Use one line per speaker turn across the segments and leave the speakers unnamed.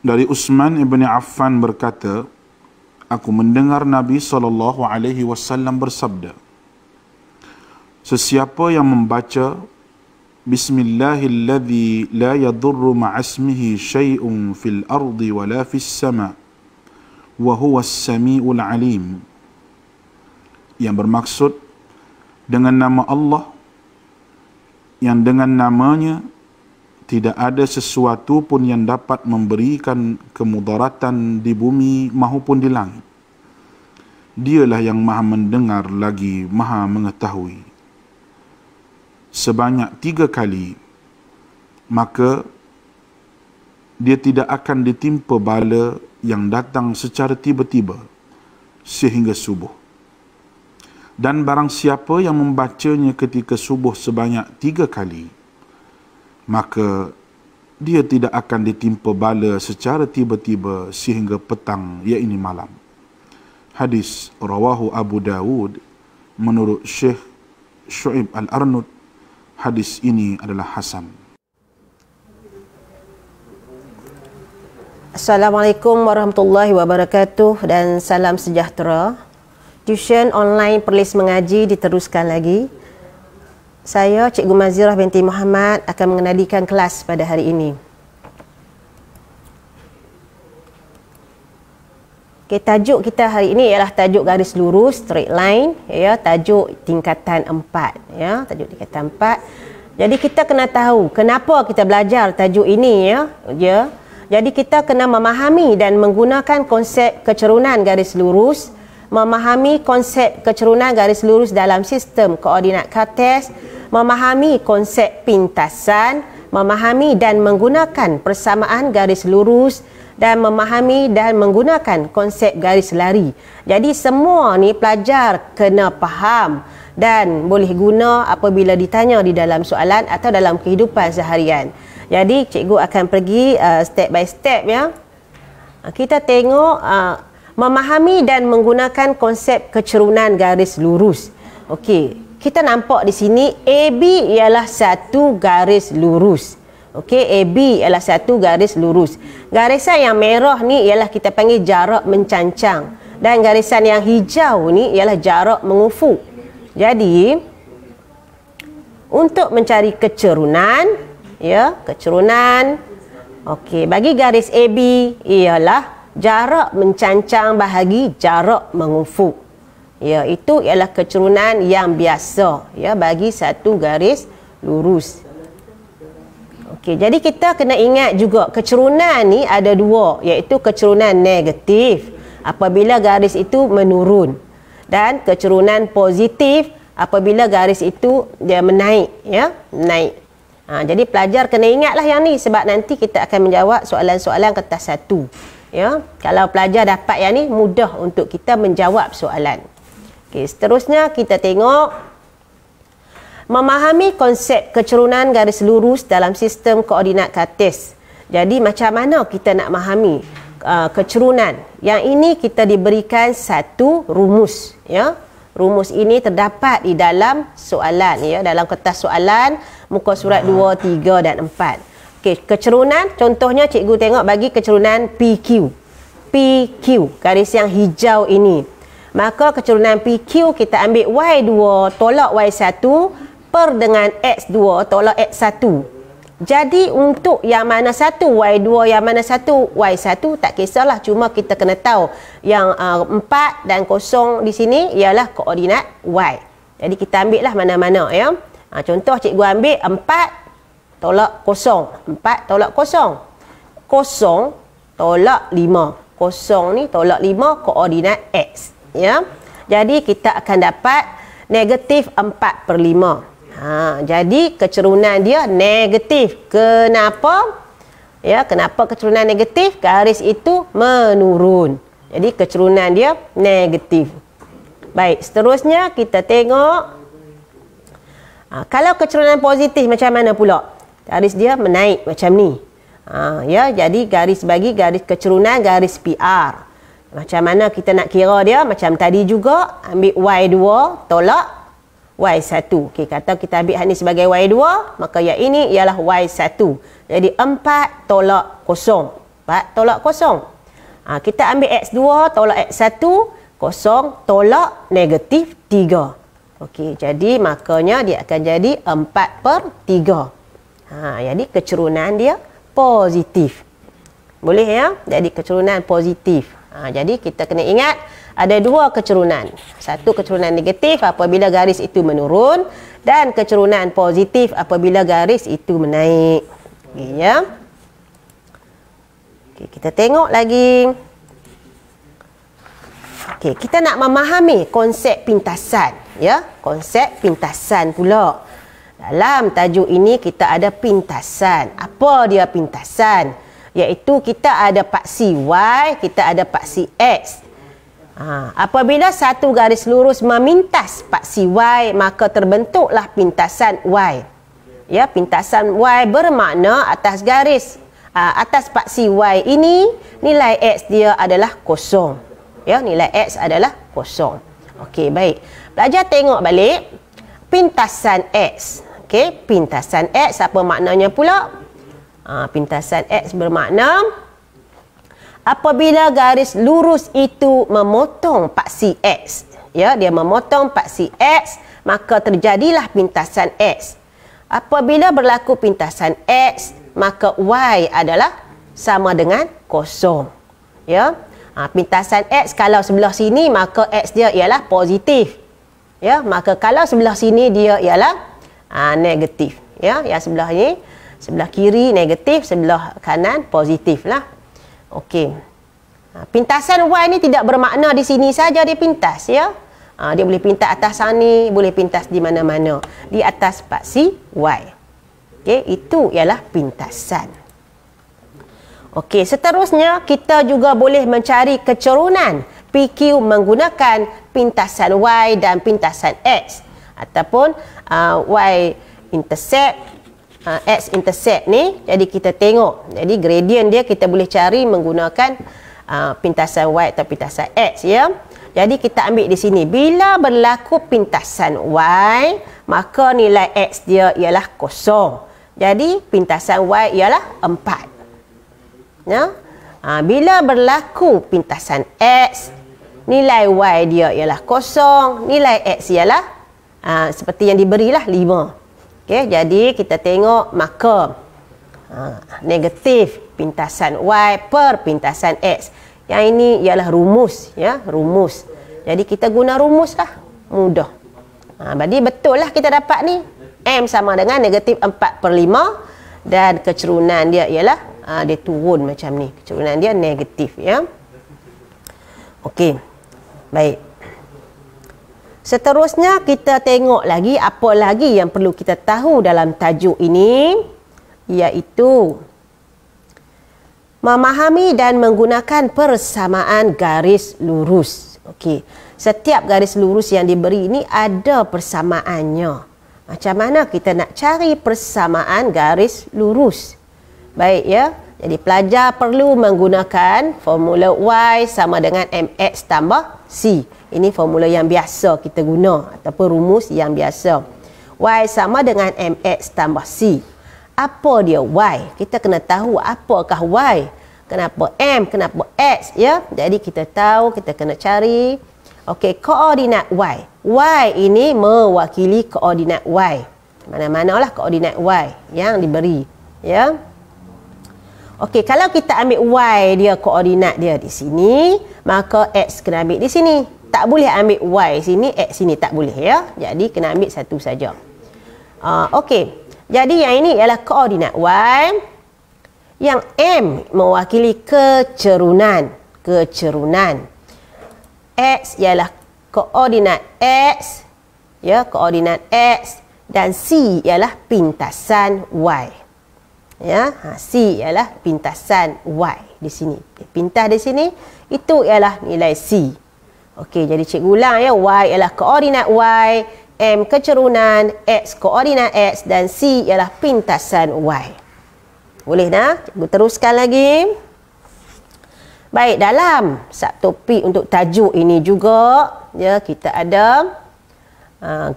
Dari Utsman ibn Affan berkata, aku mendengar Nabi SAW bersabda, sesiapa yang membaca Bismillahilladzi la yadurru ma'asmihi syai'un fil ardi wala fis sama' wa huwas sami'ul alim, yang bermaksud dengan nama Allah yang dengan namanya tidak ada sesuatu pun yang dapat memberikan kemudaratan di bumi maupun di langit. Dialah yang maha mendengar lagi maha mengetahui. Sebanyak 3 kali, maka dia tidak akan ditimpa bala yang datang secara tiba-tiba sehingga subuh. Dan barang siapa yang membacanya ketika subuh sebanyak 3 kali, maka dia tidak akan ditimpa bala secara tiba-tiba sehingga petang, iaitu malam. Hadis rawahu Abu Dawud menurut Syekh Syu'ib Al-Arnud. Hadis ini adalah hasan.
Assalamualaikum warahmatullahi wabarakatuh dan salam sejahtera. Tuition online Perlis Mengaji diteruskan lagi. Saya Cikgu Mazirah binti Muhammad akan mengenalikan kelas pada hari ini. Okay, tajuk kita hari ini ialah tajuk garis lurus, straight line, ya, tajuk tingkatan 4, ya, tajuk tingkatan 4. Jadi kita kena tahu kenapa kita belajar tajuk ini, ya. Jadi kita kena memahami dan menggunakan konsep kecerunan garis lurus, memahami konsep kecerunan garis lurus dalam sistem koordinat kartes, memahami konsep pintasan, memahami dan menggunakan persamaan garis lurus, dan memahami dan menggunakan konsep garis lari. Jadi semua ni pelajar kena faham dan boleh guna apabila ditanya di dalam soalan atau dalam kehidupan seharian. Jadi cikgu akan pergi step by step, ya. Kita tengok memahami dan menggunakan konsep kecerunan garis lurus. Okey, kita nampak di sini AB ialah satu garis lurus. Okey, AB ialah satu garis lurus. Garisan yang merah ni ialah kita panggil jarak mencancang, dan garisan yang hijau ni ialah jarak mengufuk. Jadi untuk mencari kecerunan, ya, kecerunan, okey, bagi garis AB ialah jarak mencancang bahagi jarak mengufuk. Ya, itu ialah kecerunan yang biasa, ya, bagi satu garis lurus. Okey, jadi kita kena ingat juga kecerunan ni ada 2, iaitu kecerunan negatif apabila garis itu menurun, dan kecerunan positif apabila garis itu dia menaik, ya, naik. Jadi pelajar kena ingatlah yang ni sebab nanti kita akan menjawab soalan-soalan kertas 1. Ya, kalau pelajar dapat yang ni mudah untuk kita menjawab soalan. Okey, seterusnya kita tengok memahami konsep kecerunan garis lurus dalam sistem koordinat kartes. Jadi macam mana kita nak memahami kecerunan? Yang ini kita diberikan satu rumus, ya. Rumus ini terdapat di dalam soalan, ya, dalam kertas soalan muka surat 2, 3 dan 4. Okey, kecerunan contohnya cikgu tengok bagi kecerunan PQ. PQ, garis yang hijau ini. Maka kecerunan PQ kita ambil Y2 tolak Y1 per dengan X2 tolak X1. Jadi untuk yang mana satu Y2, yang mana satu Y1 tak kisahlah, cuma kita kena tahu yang 4 dan 0 di sini ialah koordinat Y. Jadi kita ambil lah mana-mana, ya. Contoh cikgu ambil 4 tolak 0, 4 tolak 0, 0 tolak 5. 0 ni tolak 5 koordinat X, ya. Jadi kita akan dapat negatif 4/5. Jadi kecerunan dia negatif. Kenapa? Ya, kenapa kecerunan negatif? Garis itu menurun. Jadi kecerunan dia negatif. Baik, seterusnya kita tengok kalau kecerunan positif macam mana pula? Garis dia menaik macam ni. Ya, jadi garis bagi garis kecerunan garis PR. Macam mana kita nak kira dia? Macam tadi juga, ambil Y2 tolak Y1. Okey, kata kita ambil ni sebagai Y2, maka yang ini ialah Y1. Jadi 4 tolak 0. 4 tolak kosong. Kita ambil X2 tolak X1, kosong tolak negatif 3. Okey, jadi makanya dia akan jadi 4/3. Jadi kecurunan dia positif. Boleh ya? Jadi kecurunan positif. Jadi kita kena ingat ada dua kecurunan. Satu kecurunan negatif apabila garis itu menurun dan kecurunan positif apabila garis itu menaik. Okey ya. Okey, kita tengok lagi. Okey, kita nak memahami konsep pintasan ya. Konsep pintasan pula. Dalam tajuk ini kita ada pintasan. Apa dia pintasan? Iaitu kita ada paksi Y, kita ada paksi X. Apabila satu garis lurus memintas paksi Y, maka terbentuklah pintasan Y. Ya, pintasan Y bermakna atas garis atas paksi Y ini nilai X dia adalah kosong. Ya, nilai X adalah kosong. Okey, baik. Pelajar tengok balik pintasan X. Okey, pintasan X apa maknanya pula? Pintasan X bermakna apabila garis lurus itu memotong paksi X, ya, dia memotong paksi X, maka terjadilah pintasan X. Apabila berlaku pintasan X, maka Y adalah sama dengan kosong. Ya, pintasan X kalau sebelah sini maka X dia ialah positif. Ya, maka kalau sebelah sini dia ialah negatif. Ya, yang sebelah ni sebelah kiri negatif, sebelah kanan positif lah. Okey. Pintasan Y ni tidak bermakna di sini saja dia pintas ya. Dia boleh pintas atas sana, boleh pintas di mana-mana. Di atas paksi Y. Okey, itu ialah pintasan. Okey, seterusnya kita juga boleh mencari kecurunan PQ menggunakan pintasan Y dan pintasan X ataupun Y intercept X intercept ni. Jadi kita tengok, jadi gradient dia kita boleh cari menggunakan pintasan Y atau pintasan X ya. Jadi kita ambil di sini bila berlaku pintasan Y maka nilai X dia ialah kosong. Jadi pintasan Y ialah 4 ya. Bila berlaku pintasan X nilai Y dia ialah kosong, nilai X ialah seperti yang diberilah 5. Okey, jadi kita tengok maka negatif pintasan Y per pintasan X. Yang ini ialah rumus ya, rumus. Jadi kita guna rumus lah, mudah. Jadi betul lah kita dapat ni M sama dengan negatif 4/5 dan kecurunan dia ialah dia turun macam ni. Kecurunan dia negatif ya. Okey. Baik. Seterusnya kita tengok lagi apa lagi yang perlu kita tahu dalam tajuk ini, iaitu memahami dan menggunakan persamaan garis lurus. Okey, setiap garis lurus yang diberi ini ada persamaannya. Macam mana kita nak cari persamaan garis lurus? Baik ya. Jadi pelajar perlu menggunakan formula Y sama dengan MX tambah C. Ini formula yang biasa kita guna ataupun rumus yang biasa. Y sama dengan MX tambah C. Apa dia Y? Kita kena tahu apakah Y. Kenapa M, kenapa X ya? Jadi kita tahu, kita kena cari okey koordinat Y. Y ini mewakili koordinat Y. Mana-manalah koordinat Y yang diberi ya. Okey, kalau kita ambil Y dia koordinat dia di sini, maka X kena ambil di sini. Tak boleh ambil Y sini, X sini tak boleh ya. Jadi kena ambil satu saja. Okey. Jadi yang ini ialah koordinat Y. Yang M mewakili kecerunan. Kecerunan. X ialah koordinat X. Ya, koordinat X. Dan C ialah pintasan Y. Ya, C ialah pintasan Y di sini. Pintas di sini itu ialah nilai C. Okey, jadi cikgu ulang ya. Y ialah koordinat Y, M kecerunan, X koordinat X dan C ialah pintasan Y. Boleh dah? Cikgu teruskan lagi. Baik, dalam subtopik untuk tajuk ini juga ya kita ada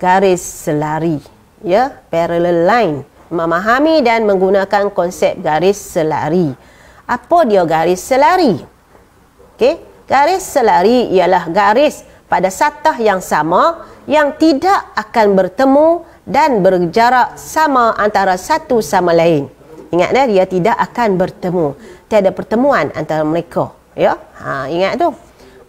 garis selari ya, parallel line. Memahami dan menggunakan konsep garis selari. Apa dia garis selari? Okey, garis selari ialah garis pada satah yang sama yang tidak akan bertemu dan berjarak sama antara satu sama lain. Ingat dia tidak akan bertemu. Tiada pertemuan antara mereka. Ya, ingat tu.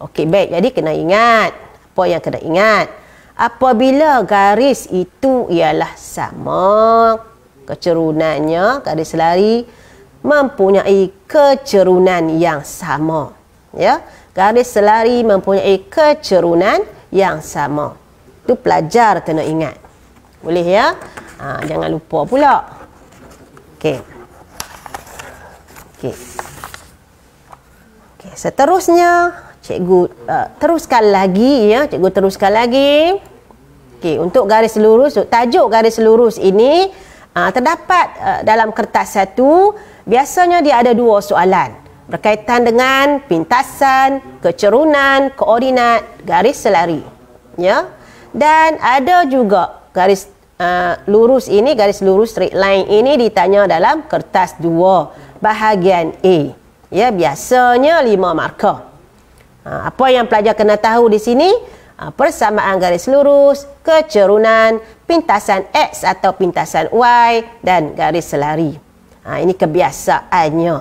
Okey, baik. Jadi kena ingat. Apa yang kena ingat? Apabila garis itu ialah sama, kecerunannya, garis selari mempunyai kecerunan yang sama. Ya, garis selari mempunyai kecerunan yang sama. Itu pelajar kena ingat. Boleh ya? Jangan lupa pula. Okey. Okey. Okey, seterusnya cikgu teruskan lagi ya, cikgu teruskan lagi. Okey, untuk garis lurus, tajuk garis lurus ini terdapat dalam kertas 1. Biasanya dia ada 2 soalan berkaitan dengan pintasan, kecerunan, koordinat, garis selari. Ya. Dan ada juga garis lurus ini, garis lurus straight line ini ditanya dalam kertas 2 bahagian A. Ya, biasanya 5 markah. Apa yang pelajar kena tahu di sini? Persamaan garis lurus, kecerunan, pintasan X atau pintasan Y dan garis selari. Ini kebiasaannya.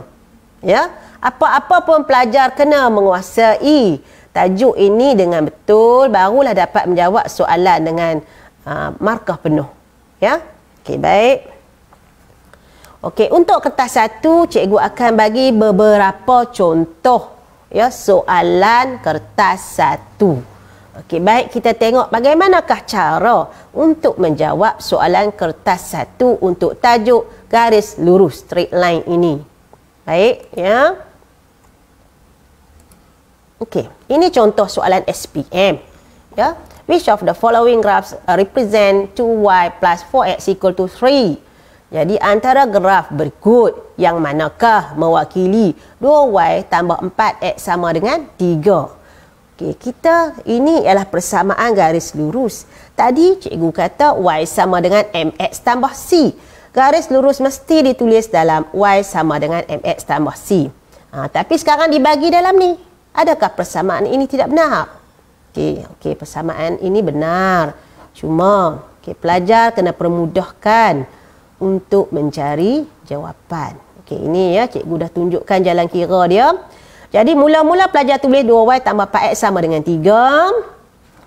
Ya, apa-apa pun pelajar kena menguasai tajuk ini dengan betul, barulah dapat menjawab soalan dengan markah penuh. Ya. Okey, baik. Okey, untuk kertas 1 cikgu akan bagi beberapa contoh ya soalan kertas 1. Okey, baik, kita tengok bagaimanakah cara untuk menjawab soalan kertas 1 untuk tajuk garis lurus straight line ini. Baik, ya. Okey, ini contoh soalan SPM. Ya. Which of the following graphs represent 2y plus 4x equal to 3? Jadi antara graf berikut yang manakah mewakili 2y tambah 4x sama dengan 3? Okey, ini ialah persamaan garis lurus. Tadi cikgu kata y sama dengan mx tambah c. Garis lurus mesti ditulis dalam y sama dengan mx tambah c. Tapi sekarang dibagi dalam ni. Adakah persamaan ini tidak benar? Okey, persamaan ini benar. Cuma pelajar kena permudahkan untuk mencari jawapan. Okey, ini ya cikgu dah tunjukkan jalan kira dia. Jadi mula-mula pelajar tulis 2y tambah 4x sama dengan 3.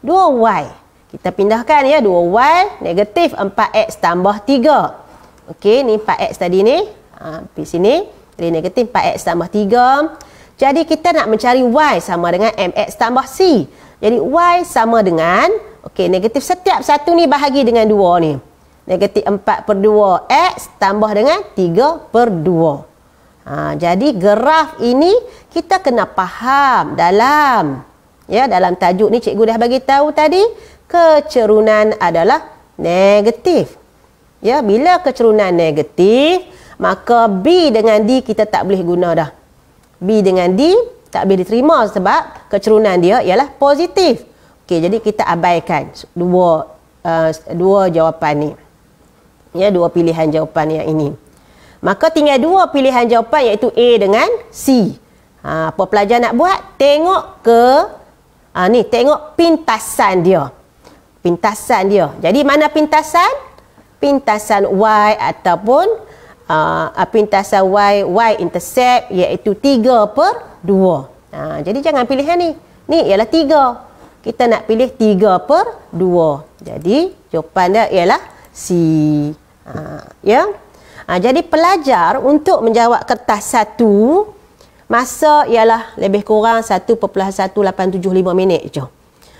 2y. Kita pindahkan ya, 2y negatif 4x tambah 3. Okey, ni 4x tadi ni. Di sini. Jadi negatif 4x tambah 3. Jadi kita nak mencari y sama dengan mx tambah c. Jadi y sama dengan, okey, negatif setiap satu ni bahagi dengan 2 ni. Negatif 4/2 x tambah dengan 3/2. Jadi graf ini kita kena faham dalam tajuk ni cikgu dah bagi tahu tadi, kecerunan adalah negatif. Ya, bila kecerunan negatif, maka B dengan D kita tak boleh guna dah. B dengan D tak boleh diterima sebab kecerunan dia ialah positif. Okey, jadi kita abaikan dua jawapan ni. Ya, 2 pilihan jawapan yang ini. Maka tinggal 2 pilihan jawapan iaitu A dengan C. Apa pelajar nak buat? Tengok ke tengok pintasan dia. Pintasan dia. Jadi mana pintasan? Pintasan Y ataupun pintasan Y intercept iaitu 3/2. Jadi jangan pilih yang ni. Ni ialah 3. Kita nak pilih 3/2. Jadi jawapan dia ialah C. Ya. Jadi pelajar untuk menjawab kertas 1 masa ialah lebih kurang 1.1875 minit je.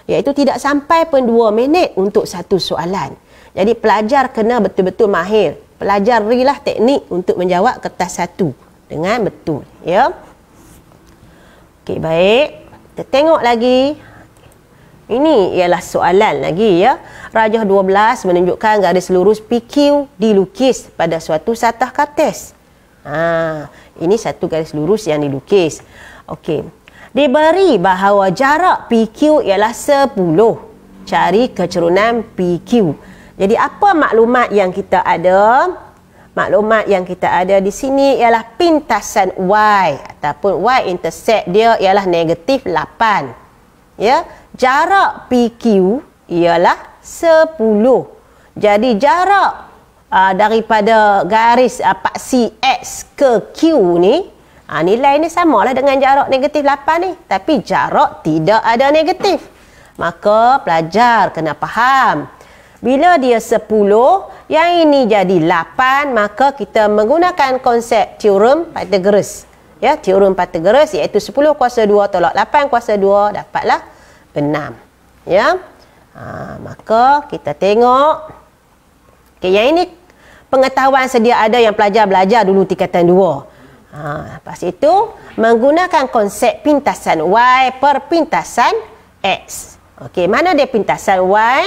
Iaitu tidak sampai pun 2 minit untuk satu soalan. Jadi pelajar kena betul-betul mahir. Pelajarilah teknik untuk menjawab kertas 1 dengan betul. Ya. Okey, baik. Kita tengok lagi. Ini ialah soalan lagi ya. Rajah 12 menunjukkan garis lurus PQ dilukis pada suatu satah kertas. Ini satu garis lurus yang dilukis. Okey. Diberi bahawa jarak PQ ialah 10. Cari kecerunan PQ. Jadi apa maklumat yang kita ada? maklumat yang kita ada di sini ialah pintasan Y ataupun Y-intercept dia ialah negatif 8. Ya, jarak PQ ialah 10. Jadi jarak daripada garis paksi X ke Q ni, nilai ni samalah dengan jarak negatif 8 ni, tapi jarak tidak ada negatif. Maka pelajar kena faham, bila dia 10, yang ini jadi 8, maka kita menggunakan konsep teorem Pythagoras. Ya, teorem Pythagoras iaitu 10 kuasa 2 tolak 8 kuasa 2 dapatlah 6. Ya. Maka kita tengok. Okey, yang ini pengetahuan sedia ada yang pelajar belajar dulu tingkatan 2. Lepas itu menggunakan konsep pintasan Y per pintasan X. Okey, mana dia pintasan Y?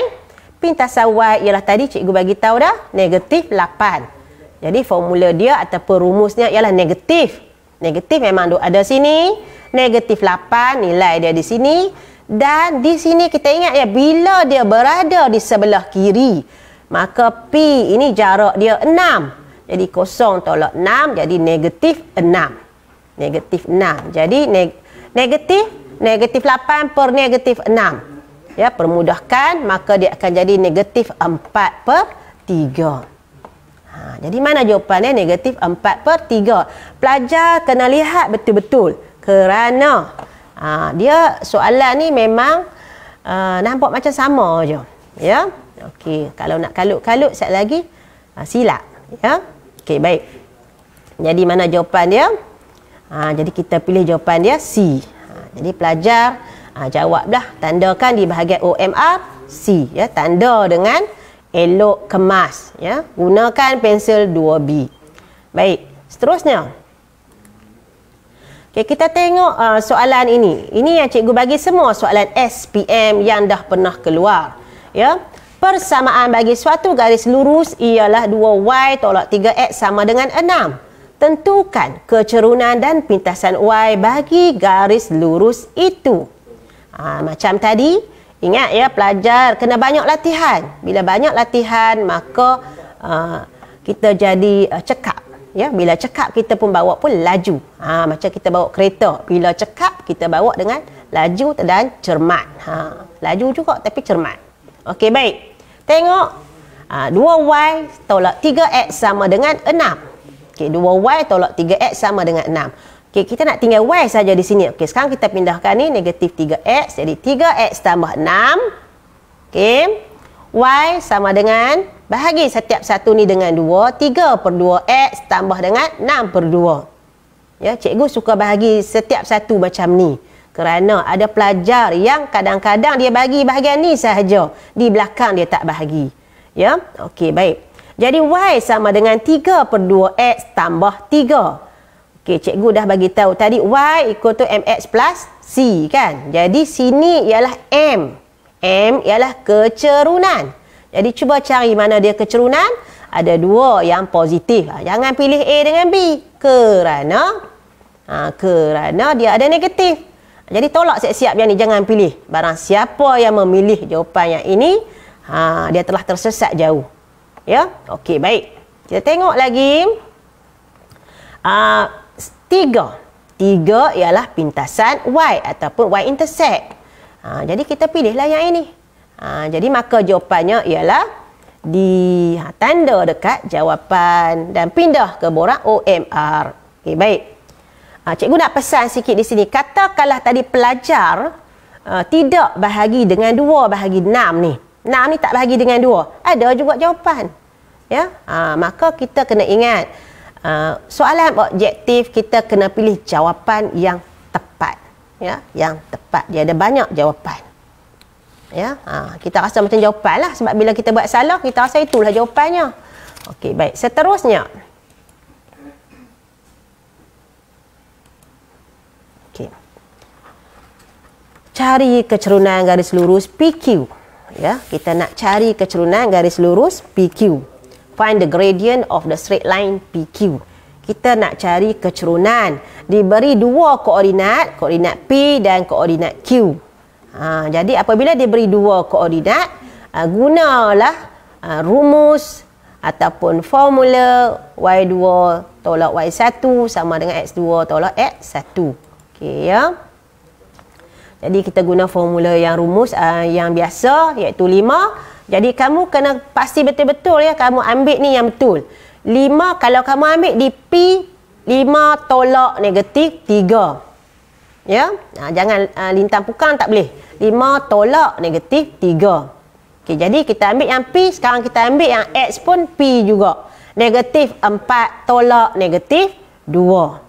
Pintasan Y ialah tadi cikgu bagi tahu dah, negatif 8. Jadi formula dia ataupun rumusnya ialah negatif. Negatif memang ada sini, negatif 8 nilai dia di sini, dan di sini kita ingat ya, bila dia berada di sebelah kiri, maka P ini jarak dia 6. Jadi 0 tolak 6 jadi negatif 6. Negatif 6. Jadi negatif 8 per negatif 6. Ya, permudahkan, maka dia akan jadi negatif 4/3. Jadi mana jawapannya? Negatif 4/3. Pelajar kena lihat betul-betul, kerana dia soalan ni memang nampak macam sama je. Ya, okey. Kalau nak kalut-kalut sekali lagi, silap. Ya, okey, baik. Jadi mana jawapan dia? Jadi kita pilih jawapan dia C. Jadi pelajar jawablah, tandakan di bahagian OMR C, ya, tanda dengan elok kemas, ya, gunakan pensel 2B. Baik, seterusnya. Okey, kita tengok soalan ini. Ini yang cikgu bagi semua soalan SPM yang dah pernah keluar, ya. Persamaan bagi suatu garis lurus ialah 2Y tolak 3X sama dengan 6. Tentukan kecerunan dan pintasan Y bagi garis lurus itu. Macam tadi, ingat ya, pelajar kena banyak latihan. Bila banyak latihan, maka kita jadi cekap. Ya, bila cekap kita pun bawa pun laju. Macam kita bawa kereta. Bila cekap kita bawa dengan laju dan cermat. Laju juga tapi cermat. Okey, baik. Tengok. 2Y tolak 3X sama dengan 6. Okey, 2Y tolak 3X sama dengan 6. Okey, kita nak tinggal Y saja di sini. Okey, sekarang kita pindahkan ni negatif 3X. Jadi 3X tambah 6. Okey. Y sama dengan, bahagi setiap satu ni dengan 2. 3/2X tambah dengan 6/2. Ya, cikgu suka bahagi setiap satu macam ni. Kerana ada pelajar yang kadang-kadang dia bagi bahagian ni sahaja. Di belakang dia tak bahagi. Ya, okey, baik. Jadi Y sama dengan 3/2X tambah 3. Okey, cikgu dah bagi tahu tadi Y equal to MX plus C, kan? Jadi sini ialah M. M ialah kecerunan. Jadi cuba cari mana dia kecerunan. Ada 2 yang positif. Jangan pilih A dengan B. Kerana dia ada negatif. Jadi tolak siap-siap yang ni, jangan pilih. Barang siapa yang memilih jawapan yang ini, dia telah tersesat jauh. Ya, okey, baik. Kita tengok lagi. 3 ialah pintasan Y ataupun Y-intercept. Jadi kita pilihlah yang ini. Jadi maka jawapannya ialah di tanda dekat jawapan dan pindah ke borang OMR. Okey, baik. Cikgu nak pesan sikit di sini. Katakanlah tadi pelajar tidak bahagi dengan 2 bahagi 6 ni. 6 ni tak bahagi dengan 2. Ada juga jawapan. Ya, maka kita kena ingat, soalan objektif kita kena pilih jawapan yang tepat, ya, yang tepat. Dia ada banyak jawapan. Ya, kita rasa macam jawapan lah, sebab bila kita buat salah kita rasa itulah jawapannya. Okey, baik. Seterusnya. Okey. Cari kecerunan garis lurus PQ. Ya, kita nak cari kecerunan garis lurus PQ. Find the gradient of the straight line PQ. Kita nak cari kecerunan. Diberi 2 koordinat, koordinat P dan koordinat Q. Jadi apabila diberi 2 koordinat, gunalah rumus ataupun formula Y2 tolak Y1 sama dengan X2 tolak X1. Okey ya. Jadi kita guna formula yang rumus yang biasa iaitu 5. Jadi kamu kena pasti betul-betul ya kamu ambil ni yang betul. 5 kalau kamu ambil di P 5 tolak negatif 3. Ya, jangan lintang pukang tak boleh. 5 tolak negatif 3. Okey, jadi kita ambil yang P, sekarang kita ambil yang X pun P juga. Negatif 4 tolak negatif 2.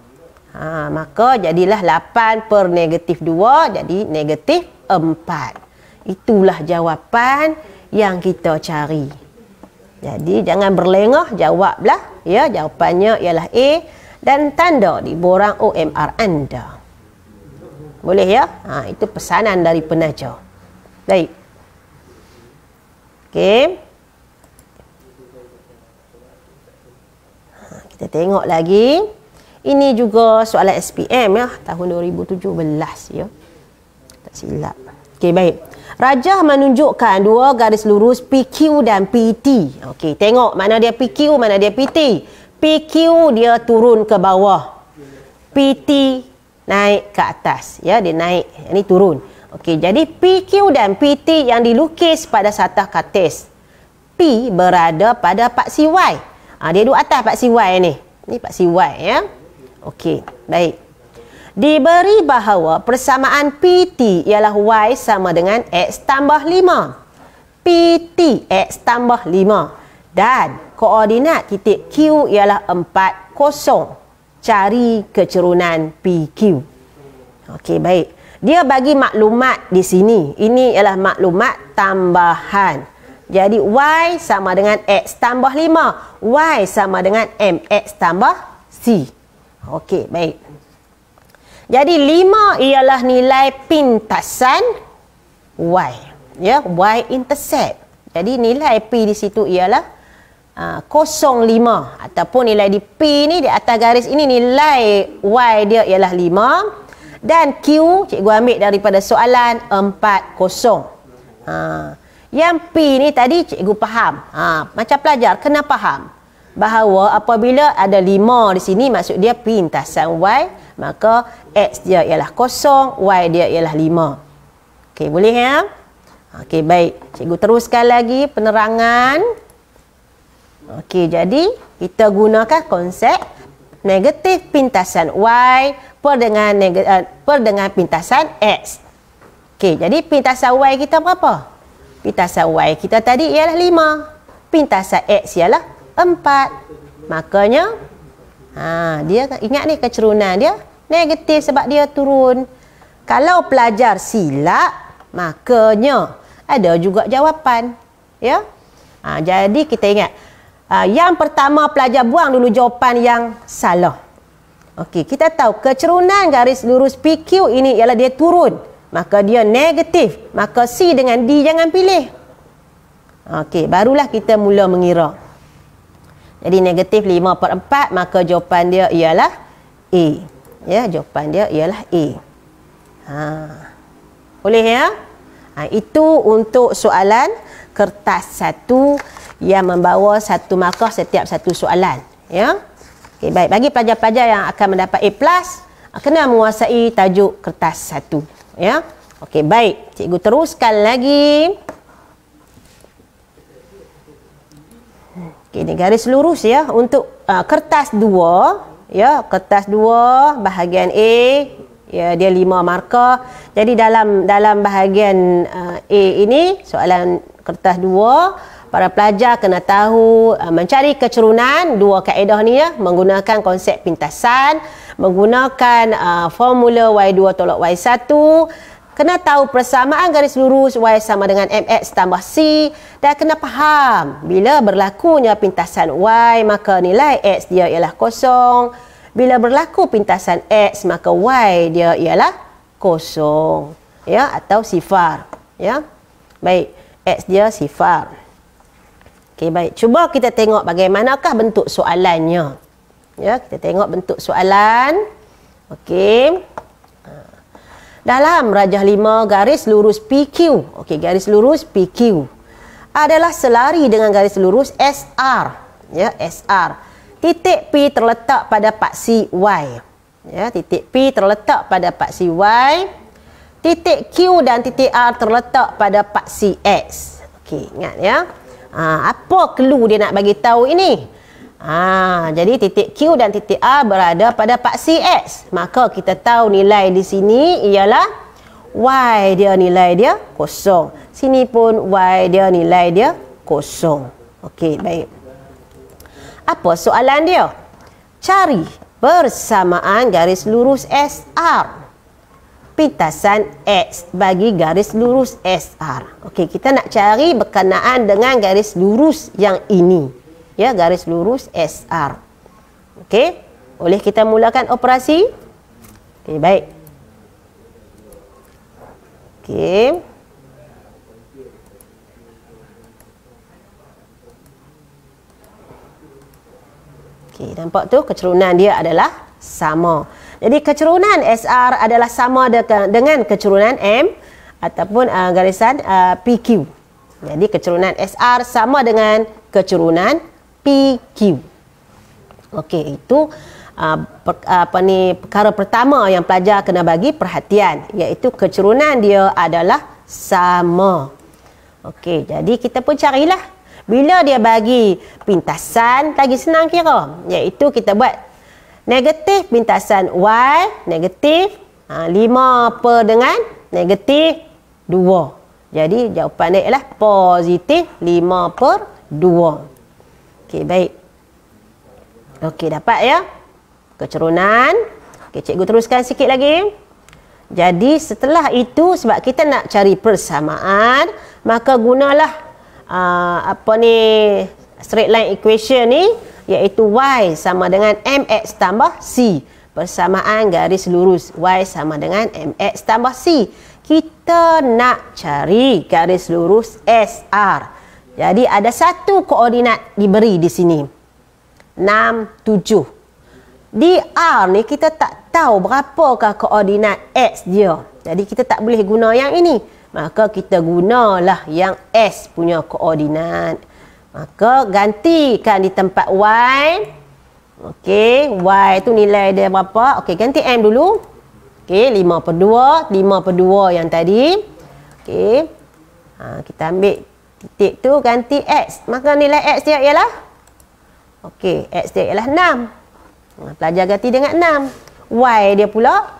Maka jadilah 8 per negatif 2, jadi negatif 4. Itulah jawapan yang kita cari. Jadi jangan berlengah, jawablah. Ya, jawapannya ialah A dan tanda di borang OMR anda. Boleh ya? Itu pesanan dari penaja. Baik. Okey. Kita tengok lagi. Ini juga soalan SPM ya, tahun 2017 ya. Tak silap. Okey, baik. Rajah menunjukkan dua garis lurus PQ dan PT. Okey, tengok mana dia PQ, mana dia PT. PQ dia turun ke bawah. PT naik ke atas. Ya, dia naik. Ini turun. Okey, jadi PQ dan PT yang dilukis pada satah katis. P berada pada paksi Y. Dia duduk atas paksi Y ni. Ni paksi Y ya. Okey, baik. Diberi bahawa persamaan PT ialah Y sama dengan X tambah 5. PT X tambah 5. Dan koordinat titik Q ialah 4, 0. Cari kecurunan PQ. Okey, baik. Dia bagi maklumat di sini. Ini ialah maklumat tambahan. Jadi Y sama dengan X tambah 5. Y sama dengan MX tambah C. Okey, baik. Jadi 5 ialah nilai pintasan Y. Ya, Y intercept. Jadi nilai P di situ ialah 0,5 ataupun nilai di P ni di atas garis ini nilai Y dia ialah 5 dan Q cikgu ambil daripada soalan 40. Yang P ni tadi cikgu faham. Macam pelajar kena faham bahawa apabila ada 5 di sini maksud dia pintasan Y, maka X dia ialah 0, Y dia ialah 5. Okey, boleh ya? Okey, baik. Cikgu teruskan lagi penerangan. Okey, jadi kita gunakan konsep negatif pintasan Y per dengan pintasan X. Okey, jadi pintasan Y kita berapa? Pintasan Y kita tadi ialah 5. Pintasan X ialah 4. Makanya dia ingat ni kecurunan dia negatif sebab dia turun. Kalau pelajar silap, makanya ada juga jawapan. Ya. Jadi kita ingat yang pertama pelajar buang dulu jawapan yang salah. Okey, kita tahu kecurunan garis lurus PQ ini ialah dia turun. Maka dia negatif. Maka C dengan D jangan pilih. Okey, barulah kita mula mengira. Jadi negatif 5/4, maka jawapan dia ialah A. Ya, jawapan dia ialah A. Boleh ya? Itu untuk soalan kertas 1 yang membawa 1 markah setiap satu soalan. Ya. Okey, baik. Bagi pelajar-pelajar yang akan mendapat A+, kena menguasai tajuk kertas 1. Ya. Okey, baik. Cikgu teruskan lagi. Okey, ini garis lurus ya untuk kertas 2. Ya, kertas 2 bahagian A, ya, dia 5 markah. Jadi dalam bahagian A ini soalan kertas 2, para pelajar kena tahu mencari kecurunan dua kaedah ni ya, menggunakan konsep pintasan, menggunakan formula Y2 tolak Y1, kena tahu persamaan garis lurus Y sama dengan MX tambah C, dan kena faham bila berlakunya pintasan Y maka nilai X dia ialah 0, bila berlaku pintasan X maka Y dia ialah 0 ya, atau sifar ya. Baik, X dia sifar. Okey, baik. Cuba kita tengok bagaimanakah bentuk soalannya. Ya, kita tengok bentuk soalan. Okey. Dalam rajah 5 garis lurus PQ. Okey, garis lurus PQ adalah selari dengan garis lurus SR. Ya, SR. Titik P terletak pada paksi Y. Ya, titik P terletak pada paksi Y. Titik Q dan titik R terletak pada paksi X. Okey, ingat ya. Apa clue dia nak bagi tahu ini? Jadi titik Q dan titik R berada pada paksi X. Maka kita tahu nilai di sini ialah Y dia nilai dia kosong. Sini pun Y dia nilai dia kosong. Okey, baik. Apa soalan dia? Cari persamaan garis lurus SR. Pintasan X bagi garis lurus SR. Okey, kita nak cari berkenaan dengan garis lurus yang ini. Ya, garis lurus SR. Okey, boleh kita mulakan operasi? Okey, baik. Okey. Okey, nampak tu kecerunan dia adalah sama. Jadi kecerunan SR adalah sama dengan kecerunan M ataupun garisan PQ. Jadi kecerunan SR sama dengan kecerunan PQ. Okey, itu perkara pertama yang pelajar kena bagi perhatian, iaitu kecerunan dia adalah sama. Okey, jadi kita pun carilah. Bila dia bagi pintasan, lagi senang kira, iaitu kita buat negatif pintasan Y, negatif 5 per dengan negatif 2. Jadi jawapan dia ialah positif 5 per 2. Okey, baik. Okey, dapat ya kecerunan. Okey, cikgu teruskan sikit lagi. Jadi setelah itu, sebab kita nak cari persamaan, maka gunalah straight line equation ni, iaitu Y sama dengan MX tambah C. Persamaan garis lurus Y sama dengan MX tambah C. Kita nak cari garis lurus SR. Jadi ada satu koordinat diberi di sini, 6, 7. Di R ni kita tak tahu berapakah koordinat X dia. Jadi kita tak boleh guna yang ini. Maka kita gunalah yang S punya koordinat. Maka gantikan di tempat Y. Okey, Y tu nilai dia berapa? Okey, ganti M dulu. Okey, 5 per 2. 5 per 2 yang tadi. Okey. Kita ambil titik tu, ganti X. Maka nilai X dia ialah? Okey, X dia ialah 6. Pelajar ganti dengan 6. Y dia pula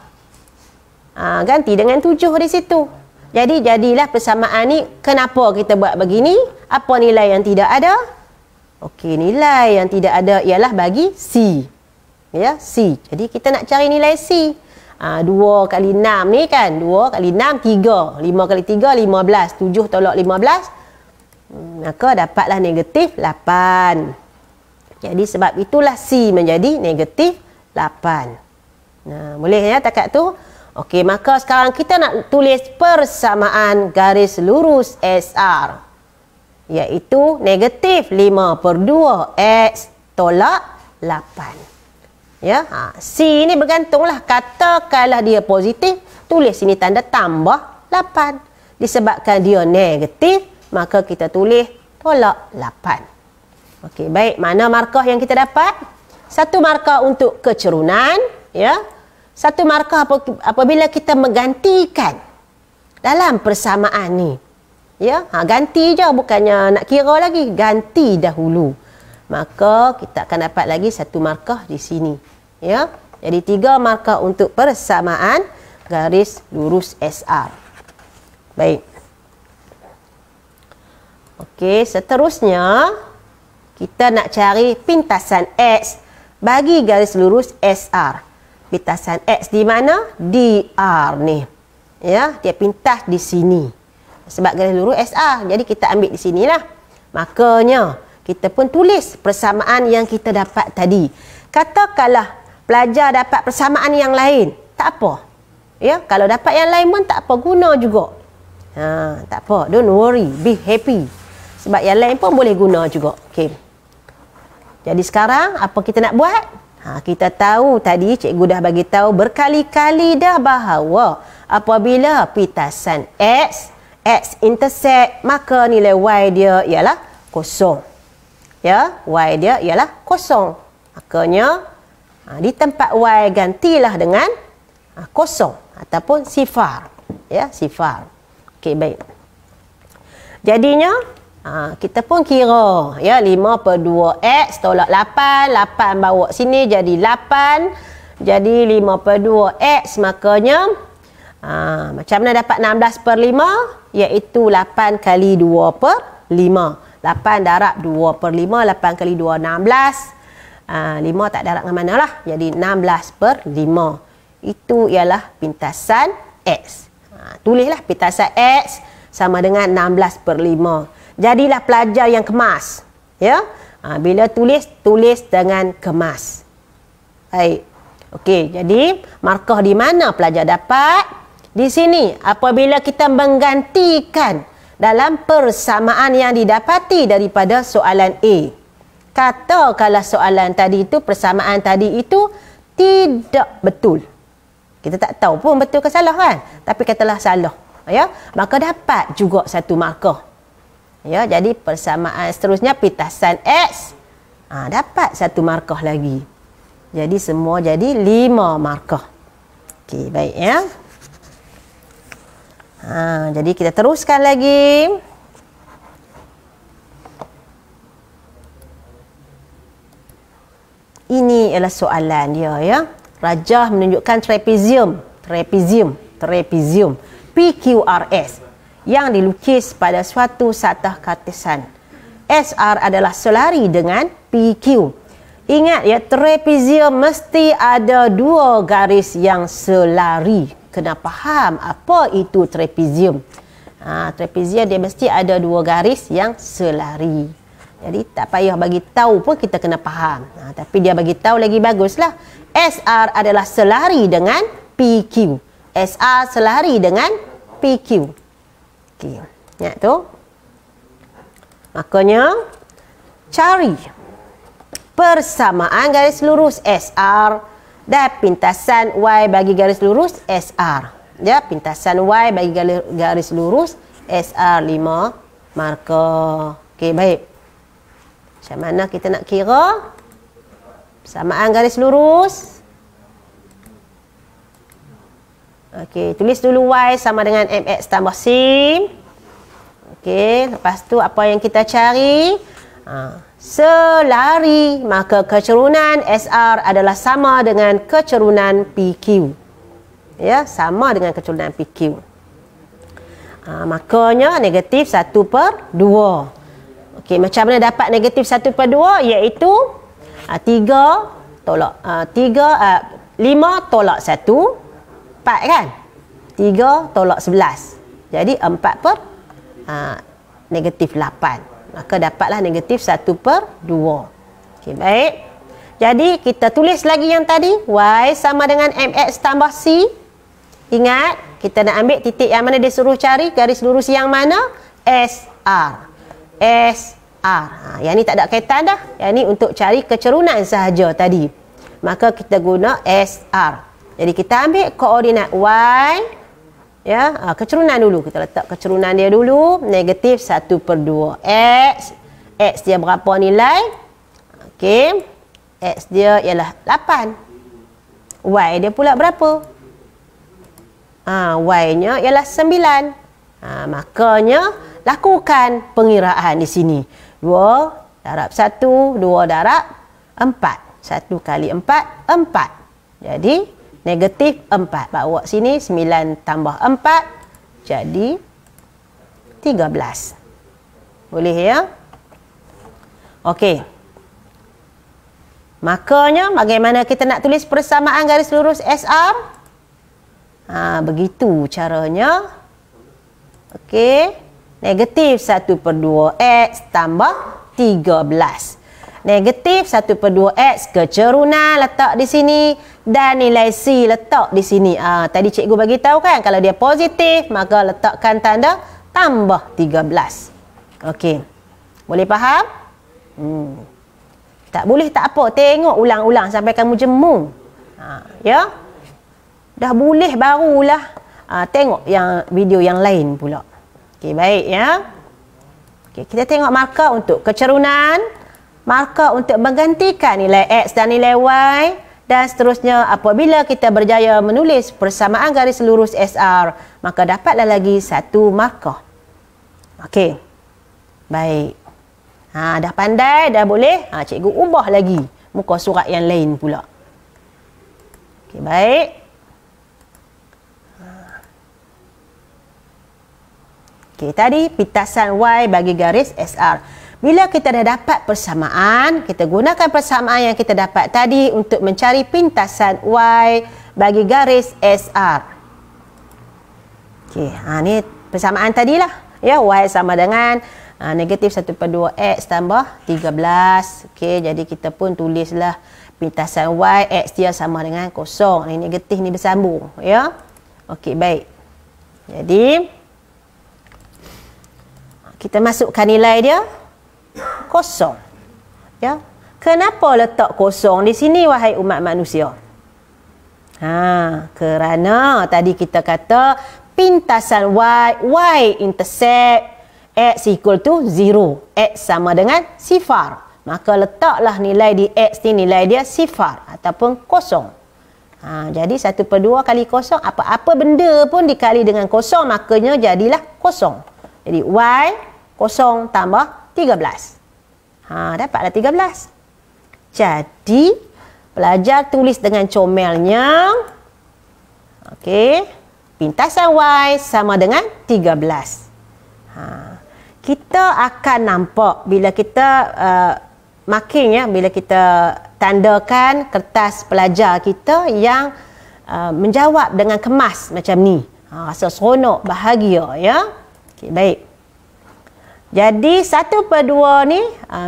ganti dengan 7 di situ. Jadi jadilah persamaan ni. Kenapa kita buat begini? Apa nilai yang tidak ada? Okey, nilai yang tidak ada ialah bagi C. Ya, C. Jadi kita nak cari nilai C. 2 kali 6 ni kan. 2 kali 6, 3. 5 kali 3, 15. 7 tolak 15. Maka dapatlah negatif 8. Jadi sebab itulah C menjadi negatif 8. Boleh ya takat tu? Okey, maka sekarang kita nak tulis persamaan garis lurus SR, iaitu negatif 5 per 2 X tolak 8. Ya, C ni bergantunglah. Katakanlah dia positif, tulis sini tanda tambah 8. Disebabkan dia negatif, maka kita tulis tolak 8. Okey, baik. Mana markah yang kita dapat? Satu markah untuk kecerunan, ya. Satu markah apabila kita menggantikan dalam persamaan ni. Ya, ganti je, bukannya nak kira lagi, ganti dahulu. Maka kita akan dapat lagi satu markah di sini. Ya. Jadi 3 markah untuk persamaan garis lurus SR. Baik. Okey, seterusnya kita nak cari pintasan X bagi garis lurus SR. Pintasan X di mana? Di R ni. Ya, dia pintas di sini. Sebab garis lurus SR. Jadi kita ambil di sinilah. Makanya kita pun tulis persamaan yang kita dapat tadi. Katakanlah pelajar dapat persamaan yang lain, tak apa. Ya, kalau dapat yang lain pun tak apa, guna juga. Tak apa, don't worry, be happy. Sebab yang lain pun boleh guna juga. Okey. Jadi sekarang apa kita nak buat? Kita tahu tadi cikgu dah bagi tahu berkali-kali dah bahawa apabila pintasan X intersect, maka nilai Y dia ialah kosong. Ya, Y dia ialah kosong. Makanya di tempat Y gantilah dengan kosong ataupun sifar. Ya, sifar. Okey, baik. Jadinya kita pun kira ya 5/2 X tolak 8, 8 bawa sini jadi 8. Jadi 5/2 X makanya macam mana dapat 16/5 iaitu 8 kali 2/5. 8 darab 2/5, 8 kali 2 16. 5 tak darab dengan mana lah. Jadi 16/5. Itu ialah pintasan X. Tulislah pintasan X sama dengan 16/5. Jadilah pelajar yang kemas. Ya. Bila tulis dengan kemas. Baik. Okey, jadi markah di mana pelajar dapat? Di sini apabila kita menggantikan dalam persamaan yang didapati daripada soalan A. Katakanlah soalan tadi itu, persamaan tadi itu tidak betul. Kita tak tahu pun betul ke salah kan? Tapi katalah salah. Ya, maka dapat juga satu markah. Ya, jadi persamaan seterusnya pintasan X dapat satu markah lagi. Jadi semua jadi 5 markah. Okey, baik ya. Jadi kita teruskan lagi. Ini ialah soalan dia ya. Rajah menunjukkan trapezium PQRS yang dilukis pada suatu satah kartesan. SR adalah selari dengan PQ. Ingat ya, trapezium mesti ada 2 garis yang selari. Kena faham apa itu trapezium. Trapezium dia mesti ada 2 garis yang selari. Jadi tak payah bagi tahu pun kita kena faham. Tapi dia bagi tahu lagi baguslah. SR adalah selari dengan PQ. SR selari dengan PQ. Okey. Ingat tu. Makanya cari persamaan garis lurus SR dan pintasan Y bagi garis lurus SR. Ya, pintasan Y bagi garis lurus SR 5 markah. Okey, baik. Macam mana kita nak kira persamaan garis lurus? Okey, tulis dulu Y sama dengan MX tambah C. Okey, lepas tu apa yang kita cari? Selari, maka kecerunan SR adalah sama dengan kecerunan PQ. Ya, sama dengan kecerunan PQ. Makanya negatif 1/2. Okey, macam mana dapat negatif 1/2? Iaitu 5 tolak 1, 4 kan? 3 tolak 11. Jadi 4 negatif 8. Maka dapatlah negatif 1/2. Okey, baik. Jadi kita tulis lagi yang tadi. Y sama dengan MX tambah C. Ingat, kita nak ambil titik yang mana dia suruh cari. Garis lurus yang mana? SR. SR. Yang ni tak ada kaitan dah. Yang ni untuk cari kecerunan sahaja tadi. Maka kita guna SR. Jadi kita ambil koordinat Y. Ya, kecerunan dulu. Kita letak kecerunan dia dulu. Negatif 1/2 X. X dia berapa nilai? Okey. X dia ialah 8. Y dia pula berapa? Y-nya ialah 9. Makanya lakukan pengiraan di sini. 2 darab 1, 2 darab 4. 1 kali 4, 4. Jadi negatif 4. Bawa sini 9 tambah 4. Jadi 13. Boleh ya? Okey. Makanya bagaimana kita nak tulis persamaan garis lurus SR? Begitu caranya. Okey. Negatif 1/2 X tambah 13. Negatif 1/2 X kecerunan letak di sini. Dan nilai C letak di sini. Tadi cikgu bagi tahu kan, kalau dia positif maka letakkan tanda tambah 13. Okey. Boleh faham? Tak boleh tak apa, tengok ulang-ulang sampai kamu jemu. Ya. Dah boleh barulah tengok yang video yang lain pula. Okey, baik ya. Okey, kita tengok markah untuk kecerunan. markah untuk menggantikan nilai X dan nilai Y, dan seterusnya. Apabila kita berjaya menulis persamaan garis lurus SR, maka dapatlah lagi satu markah. Okey. Baik. Dah pandai, dah boleh. Cikgu ubah lagi muka surat yang lain pula. Okey, baik. Okey, tadi pintasan Y bagi garis SR. Bila kita dah dapat persamaan, kita gunakan persamaan yang kita dapat tadi untuk mencari pintasan Y bagi garis SR. Okey, ni persamaan tadilah. Ya, Y sama dengan negatif 1/2 X tambah 13. Okey, jadi kita pun tulislah pintasan Y, X dia sama dengan 0. Ni negatif ni bersambung. Ya. Okey, baik. Jadi, kita masukkan nilai dia 0. Ya. Kenapa letak 0 di sini, wahai umat manusia? Kerana tadi kita kata pintasan Y intercept X equal to 0. X sama dengan sifar. Maka letaklah nilai di X ni, nilai dia sifar ataupun 0. Jadi 1/2 kali 0, apa-apa benda pun dikali dengan 0, makanya jadilah 0. Jadi Y 0 tambah 13. Dapatlah 13. Jadi, pelajar tulis dengan comelnya. Okey. Pintasan Y sama dengan 13. Kita akan nampak bila kita marking, ya, bila kita tandakan kertas pelajar kita yang menjawab dengan kemas macam ni. Rasa seronok, bahagia, ya. Okey, baik. Jadi 1/2 ni,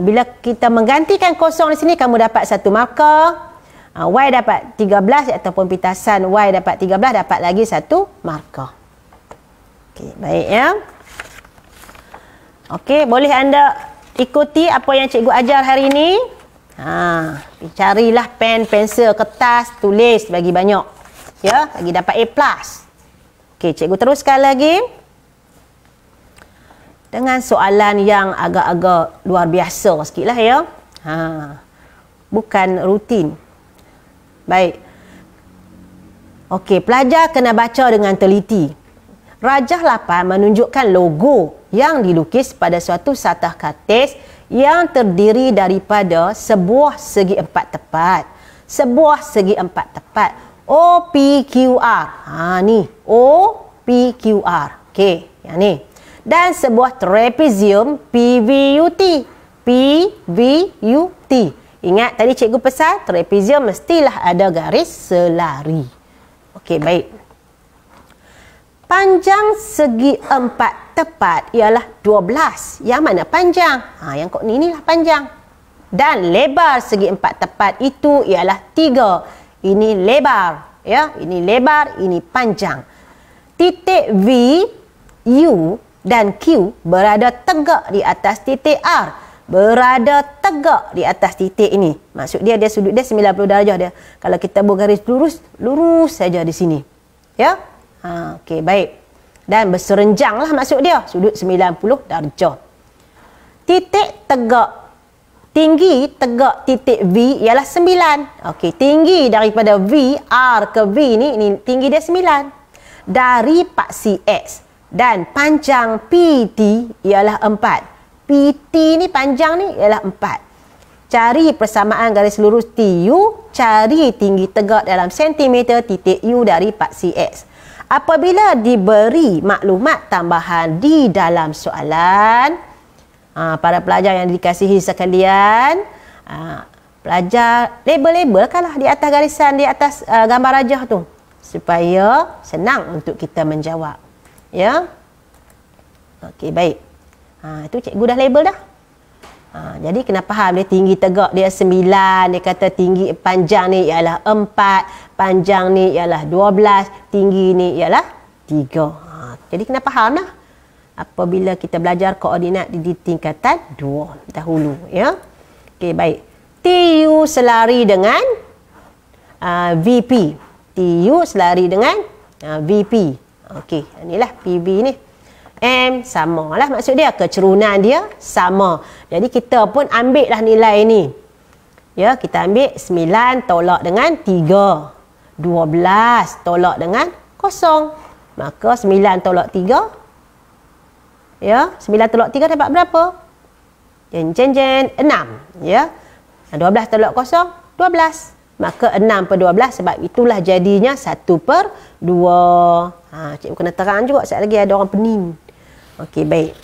bila kita menggantikan 0 di sini, kamu dapat satu markah. Y dapat 13 ataupun pintasan Y dapat 13, dapat lagi satu markah. Okey, baik, ya. Okey, boleh anda ikuti apa yang cikgu ajar hari ini? Carilah pen, pensel, kertas, tulis bagi banyak. Ya, bagi dapat A+. Okey, cikgu teruskan lagi dengan soalan yang agak-agak luar biasa sikitlah, ya. Bukan rutin. Baik. Okey, pelajar kena baca dengan teliti. Rajah 8 menunjukkan logo yang dilukis pada suatu satah kartis yang terdiri daripada sebuah segi empat tepat. Sebuah segi empat tepat. OPQR. Ni. OPQR. Okey, yang ni. Dan sebuah trapezium PVUT. PVUT. Ingat tadi cikgu pesan, trapezium mestilah ada garis selari. Okey, baik. Panjang segi empat tepat ialah 12. Yang mana panjang? Yang kok ni lah panjang. Dan lebar segi empat tepat itu ialah 3. Ini lebar, ya. Ini lebar, ini panjang. Titik V, U dan Q berada tegak di atas titik R. Berada tegak di atas titik ini. Maksud dia sudut dia 90 darjah dia. Kalau kita buat garis lurus, lurus saja di sini. Ya? Okey, baik. Dan berserenjang lah maksud dia. Sudut 90 darjah. Titik tegak. Tinggi tegak titik V ialah 9. Okey, tinggi daripada V, R ke V ni tinggi dia 9. Dari paksi X. Dan panjang PT ialah 4. PT ni panjang ni ialah 4. Cari persamaan garis lurus TU. Cari tinggi tegak dalam sentimeter titik U dari paksi X. Apabila diberi maklumat tambahan di dalam soalan, para pelajar yang dikasihi sekalian, pelajar label-labelkanlah di atas garisan, di atas gambar rajah tu, supaya senang untuk kita menjawab. Ya. Okey, baik. Itu cikgu dah label dah. Jadi kena faham dia tinggi tegak dia 9, dia kata tinggi panjang ni ialah 4, panjang ni ialah 12, tinggi ni ialah 3. Jadi kena faham lah apabila kita belajar koordinat di tingkatan 2 dahulu, ya. Okey, baik. TU selari dengan VP. TU selari dengan VP. Okey, inilah PV ni. M sama lah. Maksud dia kecerunan dia sama. Jadi kita pun ambil lah nilai ni. Ya, kita ambil 9 tolak dengan 3. 12 tolak dengan 0. Maka 9 tolak 3. Ya, 9 tolak 3 dapat berapa? Jen, 6. Ya. 12 tolak 0, 12. Maka 6 per 12, sebab itulah jadinya 1/2. Cikgu kena terang juga, sekali lagi ada orang pening. Okey, baik.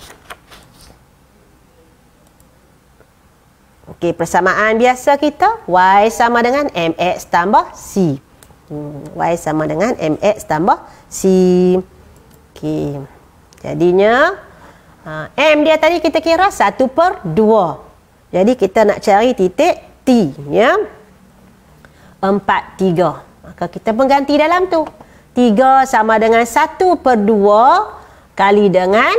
Okey, persamaan biasa kita, Y sama dengan MX tambah C. Y sama dengan MX tambah C. Okey. Jadinya, M dia tadi kita kira 1/2. Jadi, kita nak cari titik T. Ya. 4, 3. Maka kita pengganti dalam tu. 3 sama dengan 1/2 kali dengan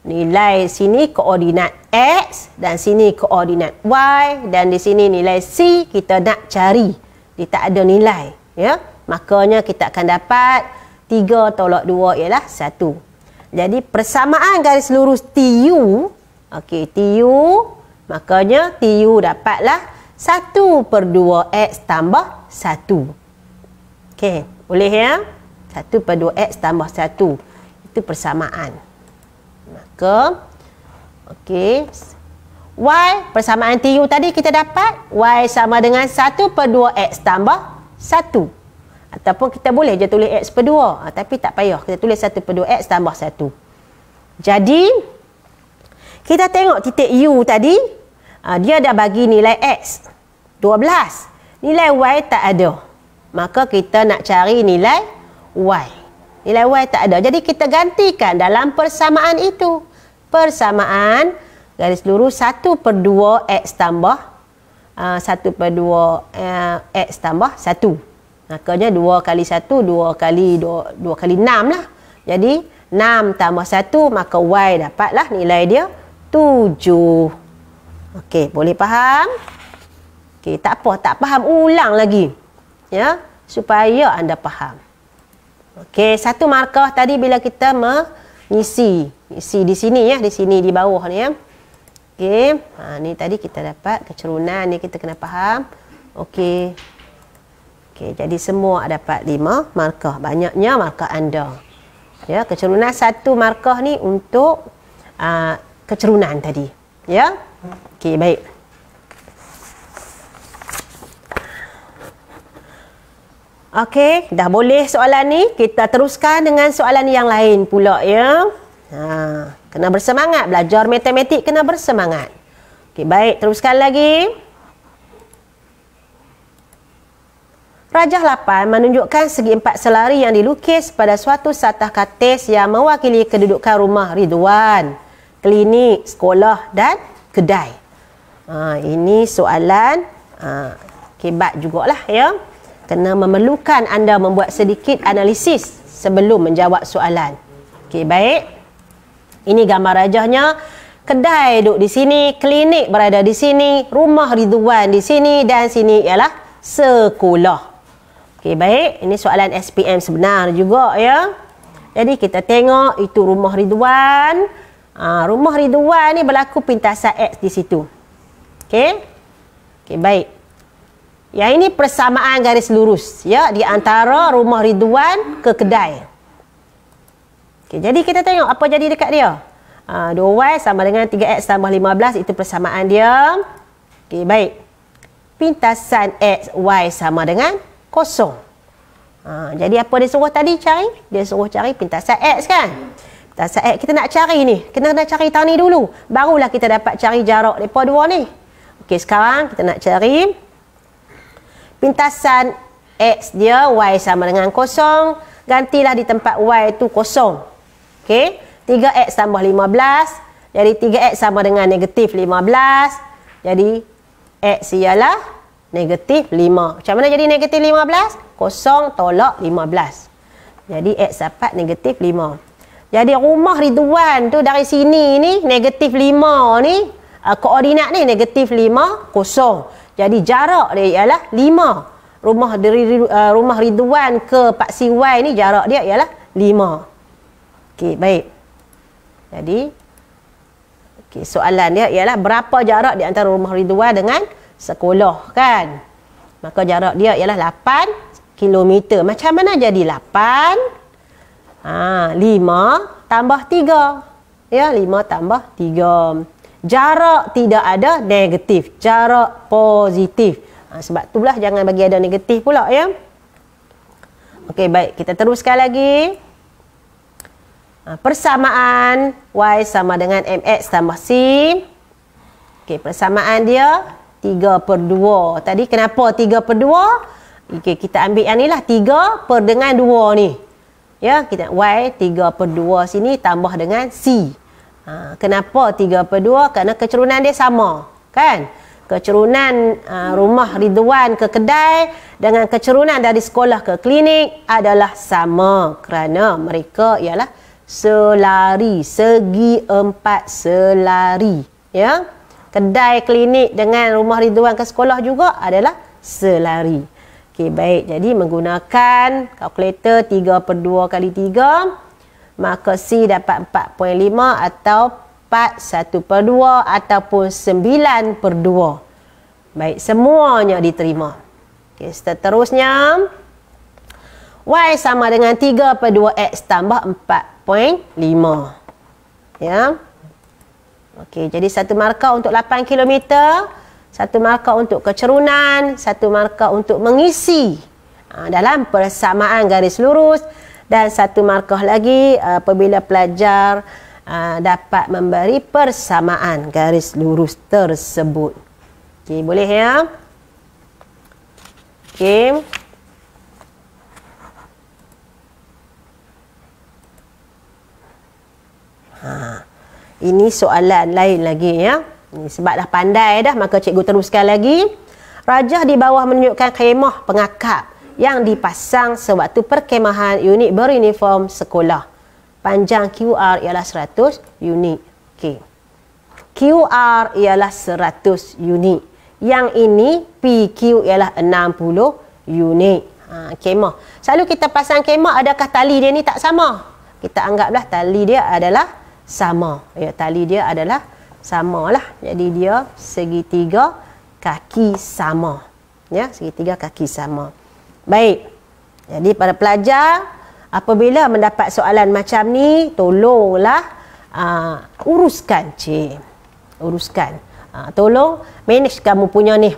nilai sini koordinat X dan sini koordinat Y dan di sini nilai C kita nak cari. Dia tak ada nilai. Ya? Makanya kita akan dapat 3 tolak 2 ialah 1. Jadi persamaan garis lurus TU. Okey, TU. Makanya TU dapatlah 1/2 X tambah 1. Okey, boleh ya? 1/2 X tambah 1. Itu persamaan. Maka, okey. Y, persamaan TU tadi kita dapat. Y sama dengan 1/2 X tambah 1. Ataupun kita boleh je tulis X per 2. Tapi tak payah. Kita tulis 1/2 X tambah 1. Jadi, kita tengok titik U tadi. Dia dah bagi nilai X 12. Nilai Y tak ada. Maka kita nak cari nilai Y. Nilai Y tak ada. Jadi kita gantikan dalam persamaan itu. Persamaan garis lurus 1/2 X tambah 1/2 X tambah 1. Makanya 2 kali 1, 2 kali 6 lah. Jadi 6 tambah 1, maka Y dapatlah nilai dia 7. Okey, boleh faham? Okey, tak apa, tak faham ulang lagi. Ya, supaya anda faham. Okey, satu markah tadi bila kita mengisi di sini ya, di sini di bawah ni ya. Okey, ni tadi kita dapat kecerunan ni, kita kena faham. Okey. Okey, jadi semua dapat 5 markah. Banyaknya markah anda. Ya, kecerunan satu markah ni untuk kecerunan tadi. Ya. Okey, baik. Okey, dah boleh soalan ni. Kita teruskan dengan soalan yang lain pula ya. Kena bersemangat. Belajar matematik kena bersemangat. Okey, baik. Teruskan lagi. Rajah 8 menunjukkan segi empat selari yang dilukis pada suatu satah katis yang mewakili kedudukan rumah Ridwan, klinik, sekolah dan kedai. Ini soalan kebat jugalah ya. Kena memerlukan anda membuat sedikit analisis sebelum menjawab soalan. Okey, baik. Ini gambar rajahnya. Kedai duduk di sini, klinik berada di sini, rumah Ridwan di sini dan sini ialah sekolah. Okey, baik. Ini soalan SPM sebenar juga ya. Jadi kita tengok itu rumah Ridwan. Rumah Ridwan ni berlaku pintasan X di situ. Okey. Okey, baik. Yang ini persamaan garis lurus ya di antara rumah Ridwan ke kedai. Okey, jadi kita tengok apa jadi dekat dia. 2Y sama dengan 3X tambah 15, itu persamaan dia. Okey, baik. Pintasan X, Y sama dengan 0. Jadi apa dia suruh tadi cari? Dia suruh cari pintasan X kan? Pintasan X kita nak cari ni. Kena cari tang ni dulu. Barulah kita dapat cari jarak mereka dua ni. Okey, sekarang kita nak cari pintasan X dia, Y sama dengan 0. Gantilah di tempat Y tu 0. Okey, 3X tambah 15. Jadi 3X sama dengan negatif 15. Jadi X ialah negatif 5. Macam mana jadi negatif 15? 0 tolak 15. Jadi X dapat negatif 5. Jadi rumah Ridwan tu dari sini ni negatif 5 ni. Koordinat ni negatif 5, 0. Jadi jarak dia ialah 5. Rumah Ridwan ke Pak Si Y ni jarak dia ialah 5. Okey, baik. Jadi okey, soalan dia ialah berapa jarak di antara rumah Ridwan dengan sekolah kan? Maka jarak dia ialah 8 km. Macam mana jadi 8? 5 tambah 3. Ya, 5 tambah 3. Jarak tidak ada negatif, jarak positif. Sebab itulah jangan bagi ada negatif pula ya. Okey, baik, kita teruskan lagi. Persamaan Y sama dengan MX tambah C. Okey, persamaan dia 3/2. Tadi kenapa 3/2? Okey, kita ambil yang ni lah, 3 per dengan 2 ni. Ya, kita Y 3/2 sini tambah dengan C. Kenapa 3/2? Kerana kecerunan dia sama, kan? Kecerunan rumah Ridwan ke kedai dengan kecerunan dari sekolah ke klinik adalah sama kerana mereka ialah selari, segi 4 selari. Ya, kedai klinik dengan rumah Ridwan ke sekolah juga adalah selari. Okey, baik. Jadi menggunakan kalkulator 3/2 kali 3, maka C dapat 4.5 atau 4/1/2 ataupun 9/2. Baik, semuanya diterima. Okey, seterusnya Y sama dengan 3/2X tambah 4.5. Ya. Okey, jadi 1 markah untuk 8 km, 1 markah untuk kecerunan, 1 markah untuk mengisi dalam persamaan garis lurus, dan 1 markah lagi apabila pelajar dapat memberi persamaan garis lurus tersebut. Okey, boleh ya? Okey. Ini soalan lain lagi ya. Sebab dah pandai dah, maka cikgu teruskan lagi. Rajah di bawah menunjukkan khemah pengakap yang dipasang sewaktu perkemahan unit beruniform sekolah. Panjang QR ialah 100 unit. Okey. QR ialah 100 unit. Yang ini PQ ialah 60 unit. Kemah. Selalu kita pasang kemah, adakah tali dia ni tak sama? Kita anggaplah tali dia adalah sama. Ya, tali dia adalah samalah. Jadi dia segitiga kaki sama. Ya, segitiga kaki sama. Baik. Jadi para pelajar, apabila mendapat soalan macam ni, tolonglah uruskan cik. Uruskan. Tolong manage kamu punya ni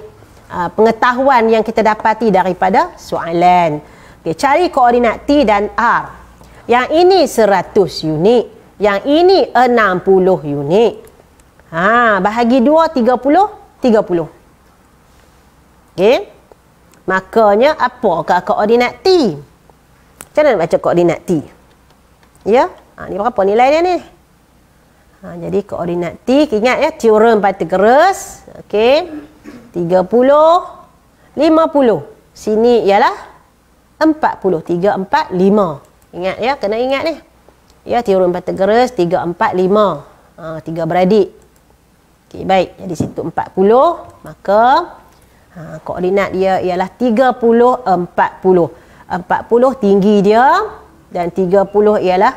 pengetahuan yang kita dapati daripada soalan. Okay, cari koordinat T dan R. Yang ini 100 unit, yang ini 60 unit. Bahagi 2, 30, 30. Okey. Makanya apakah koordinat T? Macam mana nak baca koordinat T? Ya, ni berapa nilai dia ni? Jadi koordinat T, ingat ya, teorem Pythagoras. Okey. 30, 50. Sini ialah 40. 3, 4, 5. Ingat ya, kena ingat ni. Ya, teorem Pythagoras 3, 4, 5. 3 beradik. Okey, baik. Jadi situ 40, maka koordinat dia ialah 30, 40. 40 tinggi dia dan 30 ialah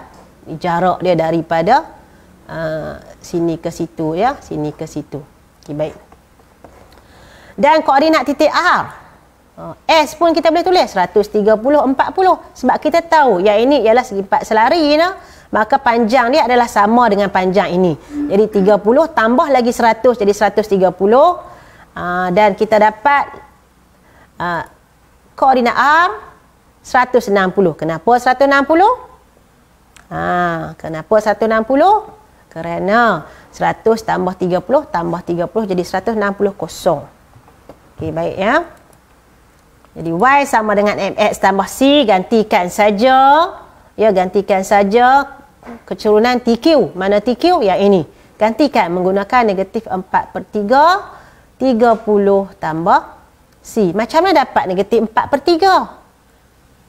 jarak dia daripada sini ke situ ya, sini ke situ. Okey, baik. Dan koordinat titik R, S pun kita boleh tulis 130, 40 sebab kita tahu yang ini ialah segi 4 selari nah. Maka panjang dia adalah sama dengan panjang ini. Jadi 30 tambah lagi 100 jadi 130. Dan kita dapat koordinat R 160. Kenapa 160? Kenapa 160? Kerana 100 tambah 30 tambah 30 jadi 160 kosong. Okey, baik ya. Jadi Y sama dengan MX tambah C, gantikan saja. Ya, gantikan saja kecerunan TQ. Mana TQ? Yang ini. Gantikan menggunakan negatif 4/3. 30 tambah C. Macam mana dapat negatif 4/3?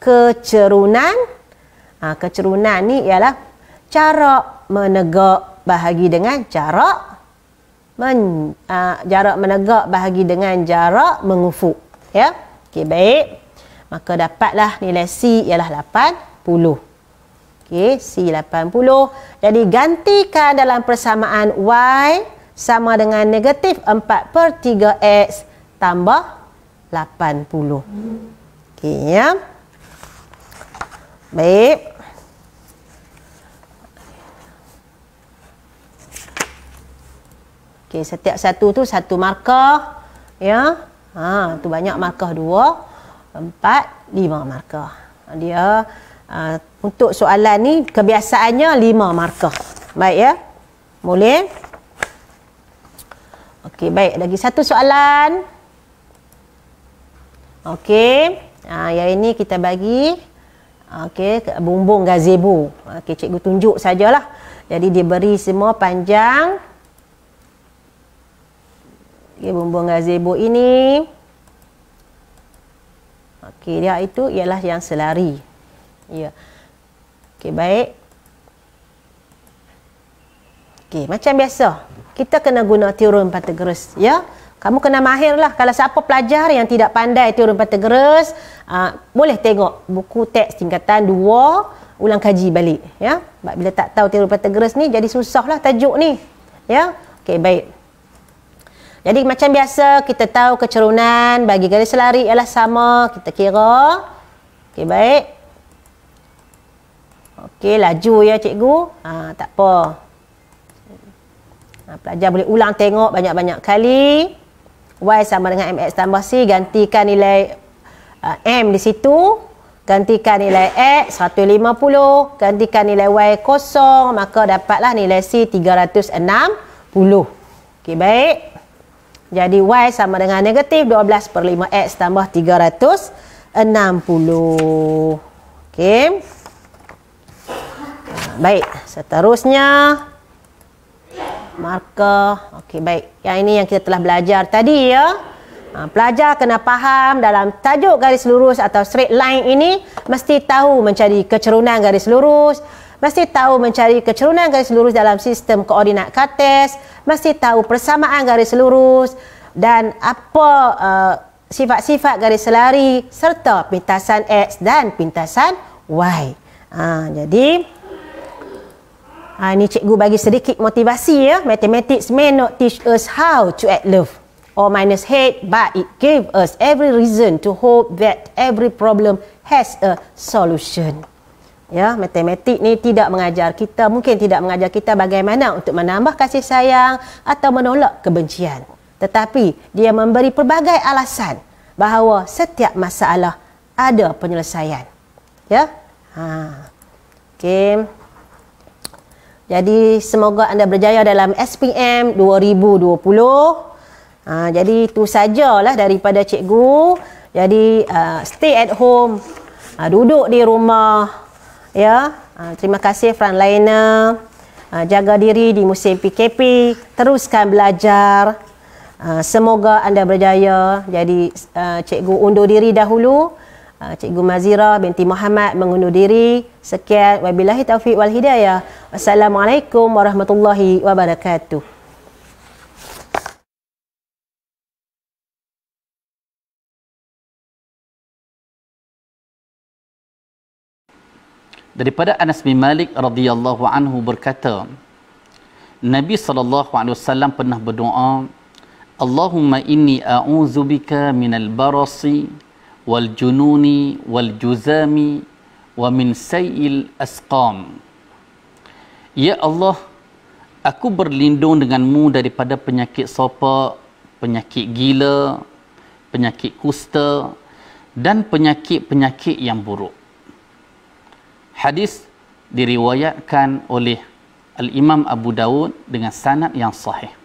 Kecerunan. Kecerunan ni ialah jarak menegak bahagi dengan jarak jarak menegak bahagi dengan jarak mengufuk. Ya. Okey, baik. Maka dapatlah nilai C ialah 80. Okey, C 80. Jadi gantikan dalam persamaan Y sama dengan negatif 4/3X tambah 80. Okey ya. Baik. Okey, setiap satu tu satu markah ya. Tu banyak markah 2, 4, 5 markah. Dia untuk soalan ni kebiasaannya 5 markah. Baik ya. Boleh? Okey, baik. Lagi satu soalan. Okey. Yang ini kita bagi bumbung gazebo. Okey, cikgu tunjuk sajalah. Jadi dia beri semua panjang. Okey, bumbung gazebo ini. Okey, dia itu ialah yang selari. Ya. Okey, baik. Okey, macam biasa. Kita kena guna teorem Pythagoras, ya. Kamu kena mahirlah. Kalau siapa pelajar yang tidak pandai teorem Pythagoras, boleh tengok buku teks tingkatan 2, ulang kaji balik, ya. Bila tak tahu teorem Pythagoras ni jadi susahlah tajuk ni, ya. Okey, baik. Jadi macam biasa kita tahu kecerunan bagi garis selari ialah sama, kita kira. Okey, baik. Okey, laju ya cikgu. Tak apa. Pelajar boleh ulang tengok banyak-banyak kali. Y sama dengan MX tambah C. Gantikan nilai M di situ. Gantikan nilai X 150. Gantikan nilai Y kosong. Maka dapatlah nilai C 360. Okey, baik. Jadi Y sama dengan negatif 12/5X tambah 360. Okey. Baik, seterusnya markah. Okey, baik. Yang ini yang kita telah belajar tadi ya. Pelajar kena faham dalam tajuk garis lurus atau straight line ini mesti tahu mencari kecerunan garis lurus, mesti tahu mencari kecerunan garis lurus dalam sistem koordinat kartes, mesti tahu persamaan garis lurus dan apa sifat-sifat garis selari serta pintasan X dan pintasan Y. Jadi ini cikgu bagi sedikit motivasi ya. Mathematics may not teach us how to add love or minus hate, but it gave us every reason to hope that every problem has a solution. Ya, matematik ni tidak mengajar kita, mungkin tidak mengajar kita bagaimana untuk menambah kasih sayang atau menolak kebencian. Tetapi dia memberi pelbagai alasan bahawa setiap masalah ada penyelesaian. Ya. Okey. Jadi semoga anda berjaya dalam SPM 2020. Jadi itu sajalah daripada cikgu. Jadi stay at home, duduk di rumah, ya. Terima kasih frontliner. Jaga diri di musim PKP, teruskan belajar. Semoga anda berjaya. Jadi cikgu undur diri dahulu. Cikgu Mazira binti Muhammad mengundur diri. Sekian, wabillahi taufiq wal hidayah. Wassalamualaikum warahmatullahi wabarakatuh.
Daripada Anas bin Malik radhiyallahu anhu berkata, Nabi SAW pernah berdoa, Allahumma inni a'udzubika minal barasi wal jununi wal juzami wa min sayil asqam. Ya Allah, aku berlindung denganmu daripada penyakit sopak, penyakit gila, penyakit kusta dan penyakit-penyakit yang buruk. Hadis diriwayatkan oleh Al-Imam Abu Dawud dengan sanad yang sahih.